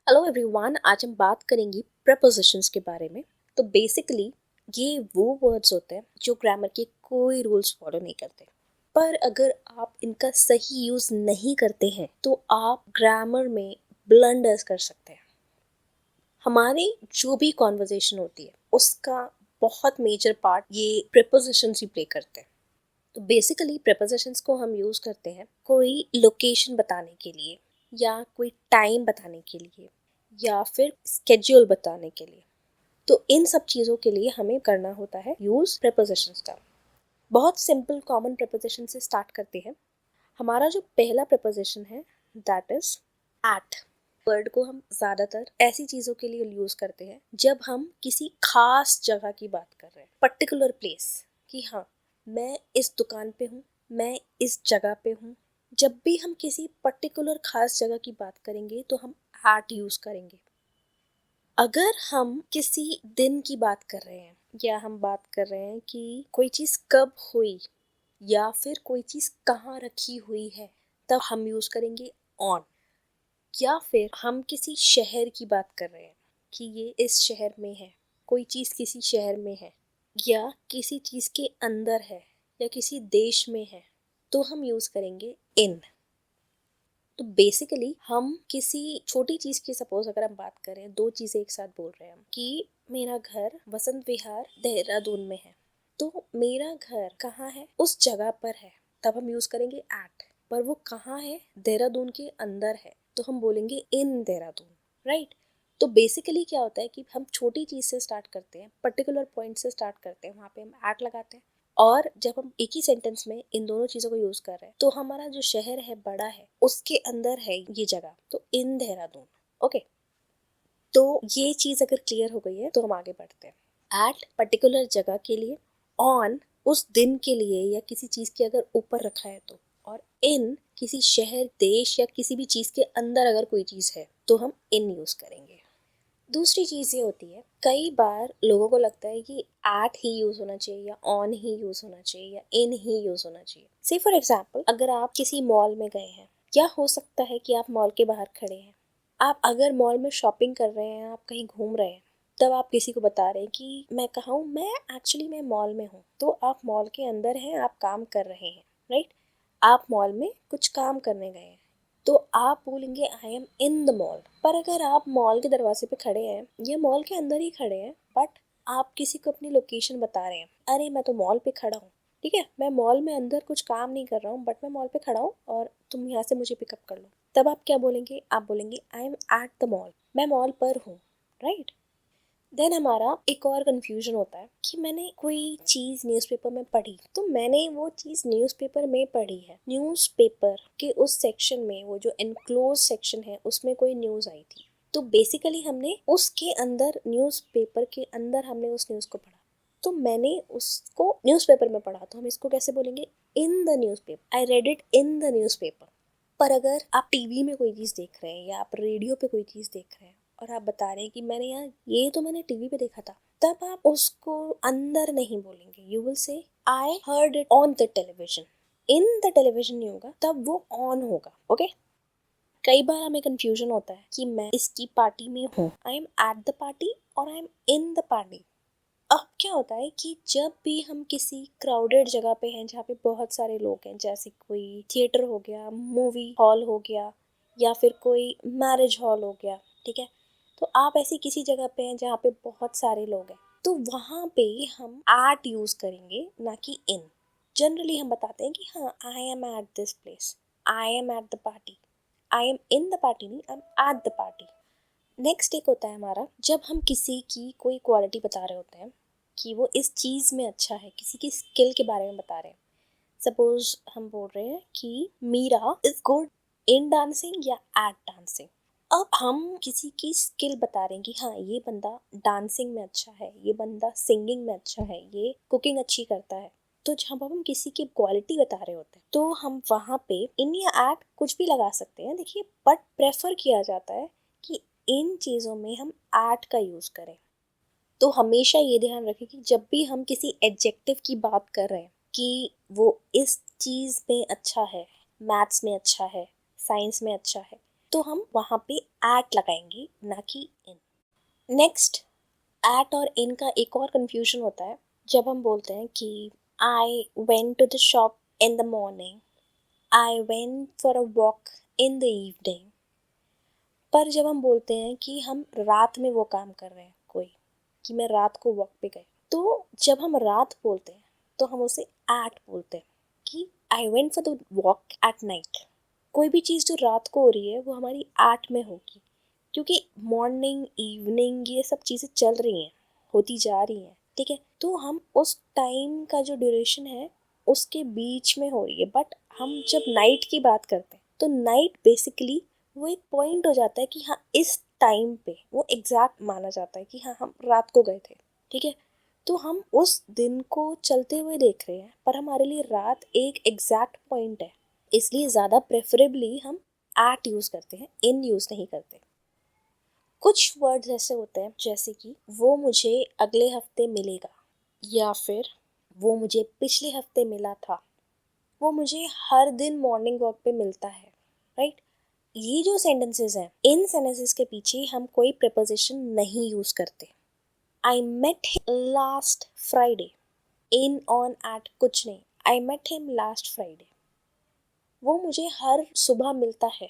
Hello everyone, आज हम बात करेंगे प्रपोजिशंस के बारे में। तो बेसिकली ये वो वर्ड्स होते हैं जो ग्रामर के कोई रूल्स फॉलो नहीं करते, पर अगर आप इनका सही यूज नहीं करते हैं तो आप ग्रामर में ब्लंडर्स कर सकते हैं। हमारी जो भी कॉन्वर्जेशन होती है उसका बहुत मेजर पार्ट ये प्रपोजिशंस ही प्ले करते हैं। तो बेसिकली प्रपोजिशंस को हम यूज करते हैं कोई लोकेशन बताने के लिए, या कोई टाइम बताने के लिए, या फिर स्केड्यूल बताने के लिए। तो इन सब चीज़ों के लिए हमें करना होता है यूज प्रपोजिशंस का। बहुत सिंपल कॉमन प्रपोजिशन से स्टार्ट करते हैं। हमारा जो पहला प्रपोजिशन है दैट इज एट। वर्ड को हम ज़्यादातर ऐसी चीज़ों के लिए यूज करते हैं जब हम किसी खास जगह की बात कर रहे हैं, पर्टिकुलर प्लेस, कि हाँ मैं इस दुकान पे हूँ, मैं इस जगह पे हूँ। जब भी हम किसी पर्टिकुलर खास जगह की बात करेंगे तो हम एट यूज करेंगे। अगर हम किसी दिन की बात कर रहे हैं, या हम बात कर रहे हैं कि कोई चीज़ कब हुई, या फिर कोई चीज़ कहाँ रखी हुई है, तब हम यूज करेंगे ऑन। या फिर हम किसी शहर की बात कर रहे हैं कि ये इस शहर में है, कोई चीज़ किसी शहर में है, या किसी चीज़ के अंदर है, या किसी देश में है, तो हम यूज करेंगे इन। तो बेसिकली हम किसी छोटी चीज़ की, सपोज अगर हम बात करें, दो चीज़ें एक साथ बोल रहे हैं हम कि मेरा घर वसंत विहार देहरादून में है, तो मेरा घर कहाँ है, उस जगह पर है, तब हम यूज करेंगे एट। पर वो कहाँ है, देहरादून के अंदर है, तो हम बोलेंगे इन देहरादून, राइट। तो बेसिकली क्या होता है कि हम छोटी चीज़ से स्टार्ट करते हैं, पर्टिकुलर पॉइंट से स्टार्ट करते हैं, वहाँ पे हम एट लगाते हैं। और जब हम एक ही सेंटेंस में इन दोनों चीज़ों को यूज कर रहे हैं तो हमारा जो शहर है बड़ा है, उसके अंदर है ये जगह, तो इन देहरादून। ओके, तो ये चीज़ अगर क्लियर हो गई है तो हम आगे बढ़ते हैं। एट पर्टिकुलर जगह के लिए, ऑन उस दिन के लिए या किसी चीज़ के अगर ऊपर रखा है तो, और इन किसी शहर, देश या किसी भी चीज़ के अंदर अगर कोई चीज़ है तो हम इन यूज करेंगे। दूसरी चीज़ ये होती है, कई बार लोगों को लगता है कि एट ही यूज होना चाहिए, या ऑन ही यूज होना चाहिए, या इन ही यूज होना चाहिए। से फॉर एग्जाम्पल, अगर आप किसी मॉल में गए हैं, या हो सकता है कि आप मॉल के बाहर खड़े हैं, आप अगर मॉल में शॉपिंग कर रहे हैं, आप कहीं घूम रहे हैं, तब आप किसी को बता रहे हैं कि मैं कहाँ हूँ, मैं मॉल में हूँ, तो आप मॉल के अंदर हैं, आप काम कर रहे हैं, राइट। आप मॉल में कुछ काम करने गए हैं, तो आप बोलेंगे आई एम इन द मॉल। पर अगर आप मॉल के दरवाजे पे खड़े हैं, या मॉल के अंदर ही खड़े हैं, बट आप किसी को अपनी लोकेशन बता रहे हैं, अरे मैं तो मॉल पे खड़ा हूँ, ठीक है, मैं मॉल में अंदर कुछ काम नहीं कर रहा हूँ, बट मैं मॉल पे खड़ा हूँ और तुम यहाँ से मुझे पिकअप कर लो, तब आप क्या बोलेंगे, आप बोलेंगे आई एम एट द मॉल, मैं मॉल पर हूँ, राइट। देन हमारा एक और कंफ्यूजन होता है कि मैंने कोई चीज़ न्यूज़पेपर में पढ़ी, तो मैंने वो चीज़ न्यूज़पेपर में पढ़ी है, न्यूज़पेपर के उस सेक्शन में, वो जो एनक्लोज सेक्शन है, उसमें कोई न्यूज़ आई थी, तो बेसिकली हमने उसके अंदर, न्यूज़पेपर के अंदर हमने उस न्यूज़ को पढ़ा, तो मैंने उसको न्यूज़पेपर में पढ़ा, तो हम इसको कैसे बोलेंगे, in the newspaper, I read it in the newspaper. पर अगर आप टीवी में कोई चीज़ देख रहे हैं, या आप रेडियो पे कोई चीज़ देख रहे हैं, और आप बता रहे हैं कि मैंने यार ये तो मैंने टीवी पे देखा था, तब आप उसको अंदर नहीं बोलेंगे, you will say I heard it on the television. In the television नहीं होगा, तब वो ऑन होगा। ओके, कई बार हमें कंफ्यूजन होता है कि मैं इसकी पार्टी में हूँ, I am at the party और I am in the party. अब क्या होता है कि जब भी हम किसी क्राउडेड जगह पे हैं, जहाँ पे बहुत सारे लोग हैं, जैसे कोई थिएटर हो गया, मूवी हॉल हो गया, या फिर कोई मैरिज हॉल हो गया, ठीक है, तो आप ऐसी किसी जगह पे हैं जहाँ पे बहुत सारे लोग हैं, तो वहाँ पे हम एट यूज करेंगे, ना कि इन। जनरली हम बताते हैं कि हाँ I am at this place, I am at the party, I am in the party नहीं, I am at the party. Next एक होता है हमारा, जब हम किसी की कोई क्वालिटी बता रहे होते हैं कि वो इस चीज़ में अच्छा है, किसी की स्किल के बारे में बता रहे हैं। सपोज हम बोल रहे हैं कि Meera is good in dancing या एट डांसिंग। अब हम किसी की स्किल बता रहे हैं कि हाँ ये बंदा डांसिंग में अच्छा है, ये बंदा सिंगिंग में अच्छा है, ये कुकिंग अच्छी करता है। तो जब हम किसी की क्वालिटी बता रहे होते हैं तो हम वहाँ पे इन या एट कुछ भी लगा सकते हैं, देखिए, बट प्रेफर किया जाता है कि इन चीज़ों में हम एट का यूज़ करें। तो हमेशा ये ध्यान रखें कि जब भी हम किसी एडजेक्टिव की बात कर रहे हैं कि वो इस चीज़ में अच्छा है, मैथ्स में अच्छा है, साइंस में अच्छा है, तो हम वहाँ पे एट लगाएंगे, ना कि इन। नेक्स्ट, एट और इन का एक और कंफ्यूजन होता है जब हम बोलते हैं कि I went to the shop in the morning, I went for a walk in the evening. पर जब हम बोलते हैं कि हम रात में वो काम कर रहे हैं कोई, कि मैं रात को वॉक पे गई, तो जब हम रात बोलते हैं तो हम उसे एट बोलते हैं कि I went for the walk at night. कोई भी चीज़ जो रात को हो रही है वो हमारी एट में होगी, क्योंकि मॉर्निंग इवनिंग ये सब चीज़ें चल रही हैं, होती जा रही हैं, ठीक है। तो हम उस टाइम का जो ड्यूरेशन है उसके बीच में हो रही है। बट हम जब नाइट की बात करते हैं तो नाइट बेसिकली वो एक पॉइंट हो जाता है कि हाँ इस टाइम पे वो एग्जैक्ट माना जाता है कि हाँ हम रात को गए थे, ठीक है। तो हम उस दिन को चलते हुए देख रहे हैं, पर हमारे लिए रात एक एग्जैक्ट पॉइंट है, इसलिए ज़्यादा प्रेफरेबली हम एट यूज़ करते हैं, इन यूज़ नहीं करते। कुछ वर्ड्स ऐसे होते हैं जैसे कि वो मुझे अगले हफ्ते मिलेगा, या फिर वो मुझे पिछले हफ्ते मिला था, वो मुझे हर दिन मॉर्निंग वॉक पे मिलता है, राइट। ये जो सेंटेंसेस हैं, इन सेंटेंसेस के पीछे हम कोई प्रीपोजिशन नहीं यूज़ करते। I met him last Friday, in on at कुछ नहीं, I met him last Friday. वो मुझे हर सुबह मिलता है,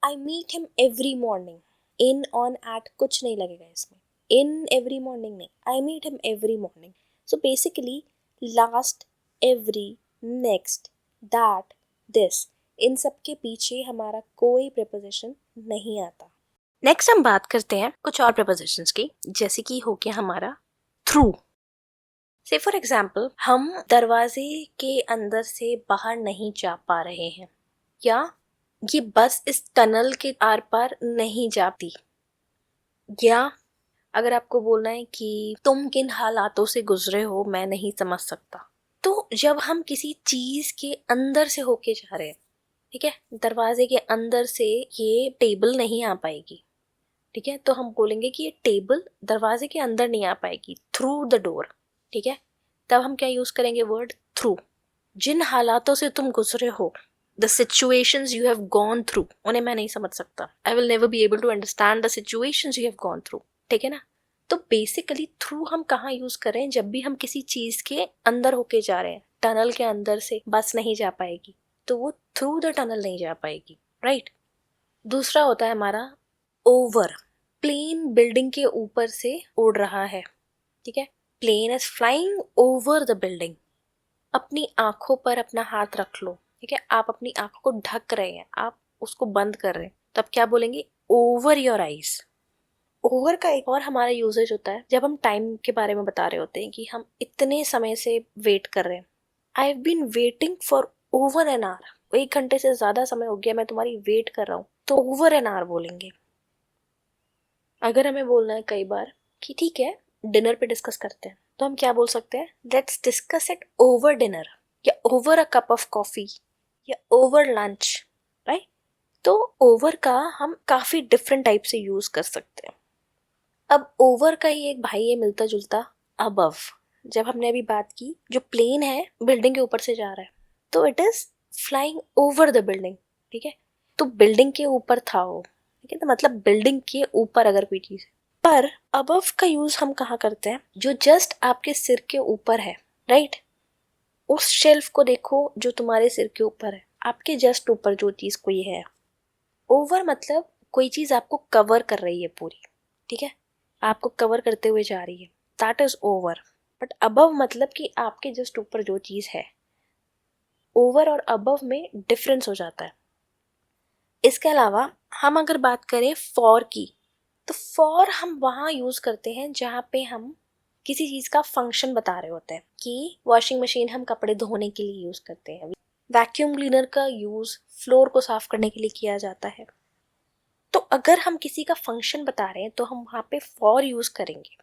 I meet him every morning, in on at कुछ नहीं लगेगा इसमें, इन एवरी मॉर्निंग नहीं, I meet him every morning. So basically last, every, next, that, this, इन सब के पीछे हमारा कोई प्रीपोजिशन नहीं आता। नेक्स्ट हम बात करते हैं कुछ और प्रीपोजिशंस की, जैसे कि हो गया हमारा थ्रू। से फॉर एग्जाम्पल, हम दरवाजे के अंदर से बाहर नहीं जा पा रहे हैं, या ये बस इस टनल के आर पार नहीं जाती, या अगर आपको बोलना है कि तुम किन हालातों से गुजरे हो मैं नहीं समझ सकता। तो जब हम किसी चीज के अंदर से होके जा रहे हैं, ठीक है, दरवाजे के अंदर से ये टेबल नहीं आ पाएगी, ठीक है, तो हम बोलेंगे कि ये टेबल दरवाजे के अंदर नहीं आ पाएगी, थ्रू द डोर, ठीक है। तब हम क्या यूज करेंगे, वर्ड थ्रू। जिन हालातों से तुम गुजरे हो, the situations you have gone through, उन्हें मैं नहीं समझ सकता, I will never be able to understand the situations you have gone through, ठीक है ना। तो बेसिकली थ्रू हम कहाँ यूज करें, जब भी हम किसी चीज के अंदर होके जा रहे हैं, टनल के अंदर से बस नहीं जा पाएगी तो वो थ्रू द टनल नहीं जा पाएगी, राइट। दूसरा होता है हमारा ओवर। प्लेन बिल्डिंग के ऊपर से उड़ रहा है, ठीक है, plane is flying over the building. अपनी आंखों पर अपना हाथ रख लो, ठीक है, आप अपनी आंखों को ढक रहे हैं, आप उसको बंद कर रहे हैं, तब क्या बोलेंगे, ओवर योर आईज। ओवर का एक और हमारा यूजेज होता है जब हम टाइम के बारे में बता रहे होते हैं कि हम इतने समय से वेट कर रहे हैं, I have been waiting for over an hour, 1 घंटे से ज्यादा समय हो गया मैं तुम्हारी वेट कर रहा हूँ, तो ओवर एन आवर बोलेंगे। अगर हमें बोलना है कई बार कि ठीक है डिनर पे डिस्कस करते हैं, तो हम क्या बोल सकते हैं, let's discuss it over dinner, या over a cup of coffee, या ओवर लंच, राइट। तो ओवर का हम काफी डिफरेंट टाइप से यूज कर सकते हैं। अब ओवर का ही एक भाई है मिलता जुलता, अबव। जब हमने अभी बात की, जो प्लेन है बिल्डिंग के ऊपर से जा रहा है, तो it is flying over the building, ठीक है, तो बिल्डिंग के ऊपर था वो, ठीक है, तो मतलब बिल्डिंग के ऊपर अगर कोई चीज है। पर अबव का यूज हम कहाँ करते हैं, जो जस्ट आपके सिर के ऊपर है, राइट। उस शेल्फ को देखो जो तुम्हारे सिर के ऊपर है, आपके जस्ट ऊपर जो चीज कोई है। ओवर मतलब कोई चीज आपको कवर कर रही है पूरी, ठीक है, आपको कवर करते हुए जा रही है, that is over. But above मतलब कि आपके जस्ट ऊपर जो चीज है। ओवर और अबव में डिफरेंस हो जाता है। इसके अलावा हम अगर बात करें फॉर की, तो फॉर हम वहाँ यूज करते हैं जहाँ पे हम किसी चीज का फंक्शन बता रहे होते हैं, कि वॉशिंग मशीन हम कपड़े धोने के लिए यूज करते हैं, वैक्यूम क्लीनर का यूज फ्लोर को साफ करने के लिए किया जाता है। तो अगर हम किसी का फंक्शन बता रहे हैं तो हम वहाँ पे फॉर यूज करेंगे,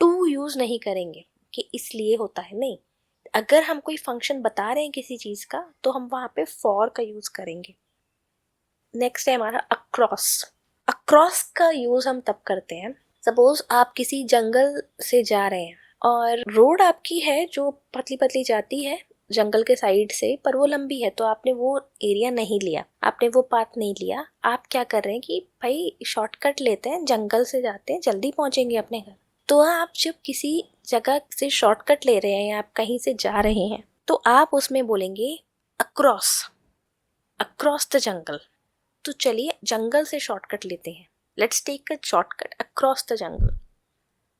टू यूज नहीं करेंगे कि इसलिए होता है, नहीं। अगर हम कोई फंक्शन बता रहे हैं किसी चीज का तो हम वहाँ पे फॉर का यूज करेंगे। नेक्स्ट है हमारा अक्रॉस। अक्रॉस का यूज हम तब करते हैं, सपोज आप किसी जंगल से जा रहे हैं और रोड आपकी है जो पतली पतली जाती है, जंगल के साइड से, पर वो लंबी है तो आपने वो एरिया नहीं लिया, आपने वो पाथ नहीं लिया। आप क्या कर रहे हैं कि भाई शॉर्टकट लेते हैं, जंगल से जाते हैं, जल्दी पहुंचेंगे अपने घर। तो आप जब किसी जगह से शॉर्टकट ले रहे हैं या आप कहीं से जा रहे हैं तो आप उसमें बोलेंगे अक्रॉस, अक्रॉस द जंगल। तो चलिए जंगल से शॉर्टकट लेते हैं, let's take a shortcut across the jungle.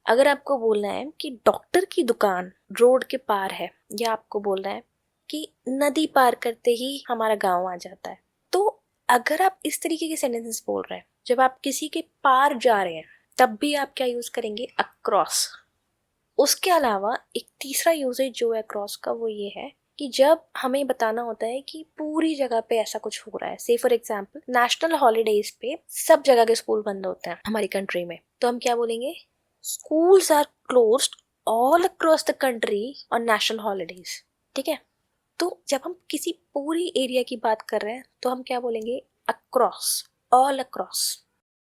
अगर आपको बोलना है कि डॉक्टर की दुकान रोड के पार है, या आपको बोलना है कि नदी पार करते ही हमारा गांव आ जाता है, तो अगर आप इस तरीके के सेंटेंसेस बोल रहे हैं जब आप किसी के पार जा रहे हैं, तब भी आप क्या यूज करेंगे, अक्रॉस। उसके अलावा एक तीसरा यूजेज जो है क्रॉस का, वो ये है कि जब हमें बताना होता है कि पूरी जगह पे ऐसा कुछ हो रहा है, से फॉर एग्जाम्पल नेशनल हॉलीडेज पे सब जगह के स्कूल बंद होते हैं हमारी कंट्री में, तो हम क्या बोलेंगे, schools are closed all across the country on national holidays। ठीक है, तो जब हम किसी पूरी एरिया की बात कर रहे हैं तो हम क्या बोलेंगे, across, all across।